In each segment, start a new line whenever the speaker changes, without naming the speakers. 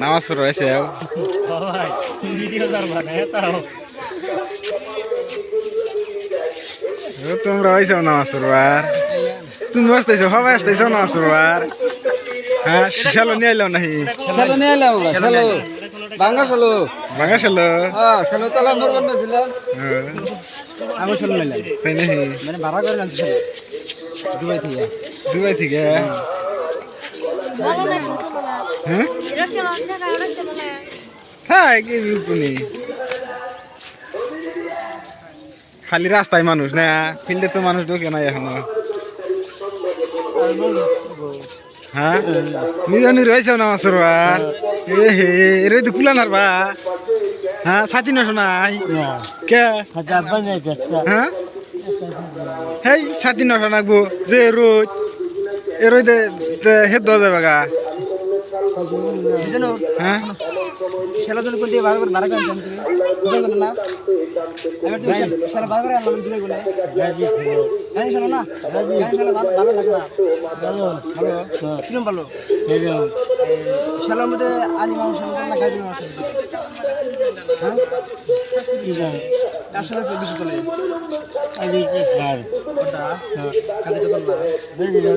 নামাজ পড়ো এসে তোমরা হয়েছে নামাজ পড়বার তুমি আসতেছো সবাই আসতেছো নামাজ পড়বার হ্যাঁ শালো নিয়ে এলাম নাহি
শালো নিয়ে এলাম শালো ভাঙা শালো
ভাঙা শালো
হ্যাঁ শালো তালা মোর বানাইছিল
আমি শালো নিলাম তাই নাহি
মানে ভাড়া করে আনছি শালো
দুবাই থেকে হ্যাঁ হ্যাঁ কি বিপুনি খালি রাস্তায় মানুষ না ফিল্ডে তো মানুষ ঢোকে না এখনো হ্যাঁ মিজানি রয়েছে না সরবার এ হে রে তো কুলানার বা হ্যাঁ সাথী নশো নাই কে হ্যাঁ হেই সাথী নশো নাকবো যে রোজ এ রোদ হেদ দেওয়া যাবে গা হ্যাঁ
শালো জন কোন দিয়ে ভাড়া করে আনছি তুমি বুঝে গেল না এবার তুমি শালো ভাড়া করে আনলাম দিলে বলে রাজি ছিল রাজি ছিল না রাজি শালো ভালো লাগে না ভালো কিরম ভালো শালোর মধ্যে আলি মাংস না গাজি মাংস হ্যাঁ কি জানি আসলে বেশি চলে আগে কি স্যার ওটা কাজে তো চল না বেশি চলে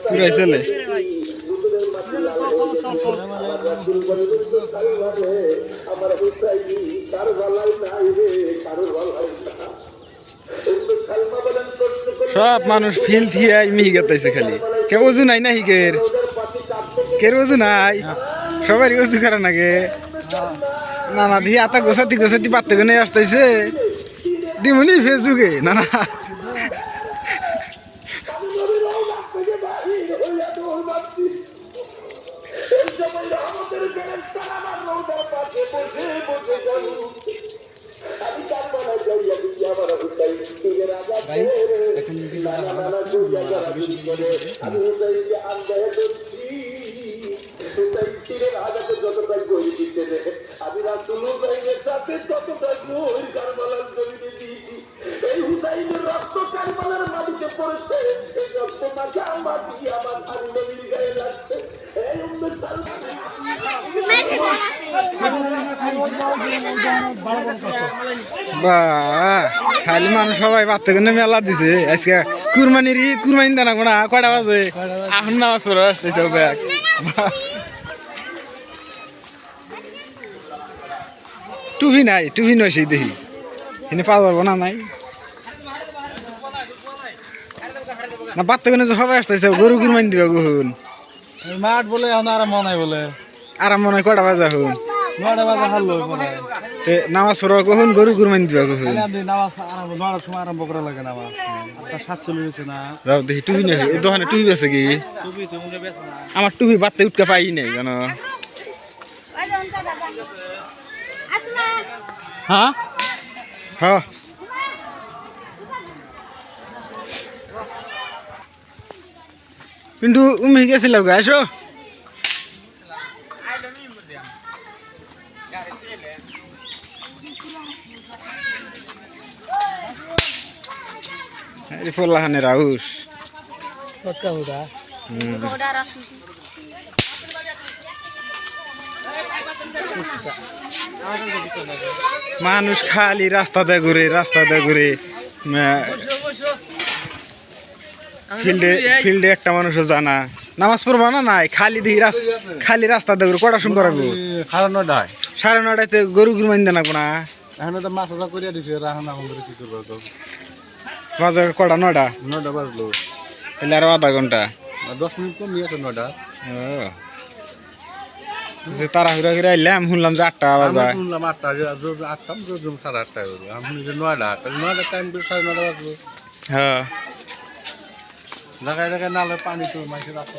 পুরাই চলে সব মানুষ ফিল দিয়ে মিহি গেতাইছে খালি কে ওজু নাই না হিকের কের ওজু নাই সবারই ওজু করা নাগে না না দিয়ে আতা গোসাতি গোসাতি পাত্তে গনে আসতেছে দিমুনি ফেসবুকে না না
গাইস এখন ভিডিওটা ভালো লাগছে
বা খালি মানুষ সবাই বাচ্চা কেন মেলা দিছে আজকে কুরবানির ঈদ কুরবানি দানা কোনা কয়টা বাজে এখন নামাজ পড়ে আসতেছে ব্যাগ টুপি নাই টুপি নয় সেই দেখি এনে পাওয়া যাবো না নাই না বাচ্চা কেন সবাই আসতেছে গরু কুরবানি দিবে গুন
মাঠ বলে এখন আরাম মনে বলে
আরাম মনে হয় কয়টা বাজা হুন
9টা বাজে হারলো মনে
নামাজ পড়া কখন গরু কুরবানি দিবা কখন
আপনি নামাজ আরম্ভ 9টার সময় আরম্ভ করা লাগে নামাজ আপনার 47 হয়েছে না
যাও দেখি টুপি নেই এই দোকানে টুপি বেছে কি
টুপি তো মনে বেছে না
আমার টুপি বাড়তে উঠতে পাই নাই জানো হ্যাঁ হ্যাঁ কিন্তু উমি গেছিল আসো ফলাহানের আউস মানুষ খালি রাস্তা দিয়ে ঘুরে ফিল্ডে একটা মানুষও জানা নামাজ পড়বা না নাই খালি দেখি খালি রাস্তা দিয়ে ঘুরে কটা শুন করাবো 9:30 গরু কুরবানি দেনা কোনা
এখন তো মাছটা করিয়া দিছে রাহনা বন্ধ কি করব তো
বাজে কটা 9টা
বাজলো
তাহলে আরো আধা ঘন্টা
10 মিনিট কম নিয়ে তো 9টা
যে তাড়াহুড়া করে আইলাম শুনলাম যে 8টা বাজে
শুনলাম 8টা আটটা 8:30 করে আমি 9টা তাহলে 9টা টাইম করে 9:30 বাজলো
হ্যাঁ
জায়গায় নালে পানি তো মাইকে রাস্তা